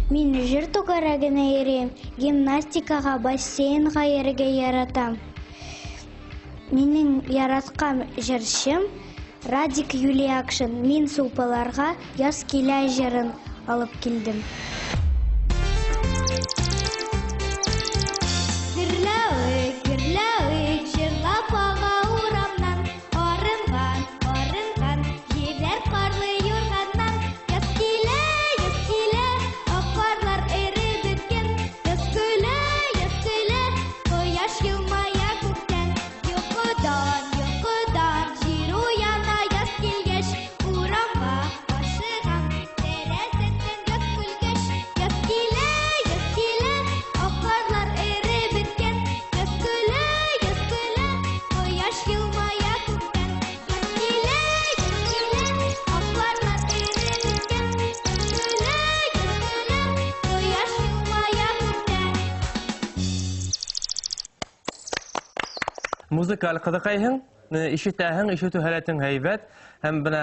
Мин жыр түгәрәгенә йөрим, гимнастикага, бассейнга йөрергә яратам. Минең яраткан җырчым Радик Юлиакшин. Мин супаларга яз килә җырын алып килдем. Музыкаль кызыкайһың, ишетәһең, ишетү һәләтең һәйбәт, һәм бына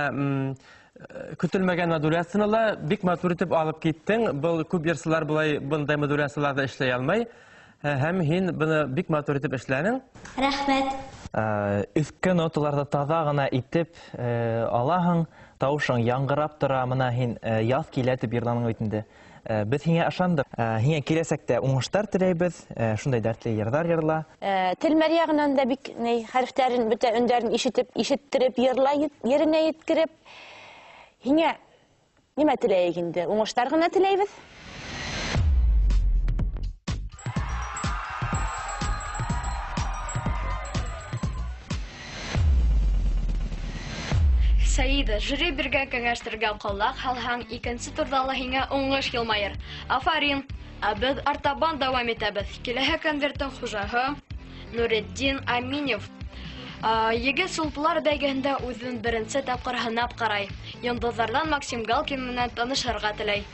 көтелмәгән модуляцияны бик матур итеп алып киттең. Был күп йырчылар булай бындай модуляцияларда эшләй алмай, һәм һин быны бик матур итеп эшләнең. Рәхмәт. Өҫкә ноталарда таҙа гына итеп алаһың, тауышың яңғырап тора, мына һин яҙ килә тип йырланың бит инде. Без һиңә ышандык. Һиңә киләсәктә уңыштар теләйбез, шундай дәртле йырҙар йырла. Тел мәрйәгенән дә бик хәрефтәрен, бөтә өндәрен ишеттереп, йырлай, еренә еткереп. Һиңә нимә теләйек инде? Уңыштар гына теләйбез. Саида, жюри бергә кәңәштергә ҡолаҡ һалһаң, икенсе турҙа ла һиңә уңыш йылмайыр. Афарин, ә беҙ артабан дауам итәбеҙ. Киләһе конверттың хужаһы Нуретдин Аминев. Егет сулпылар бәйгеһендә үҙен беренсе тапҡыр һынап ҡарай. Йондоҙҙарҙан Максим Галкин менән танышырға теләй.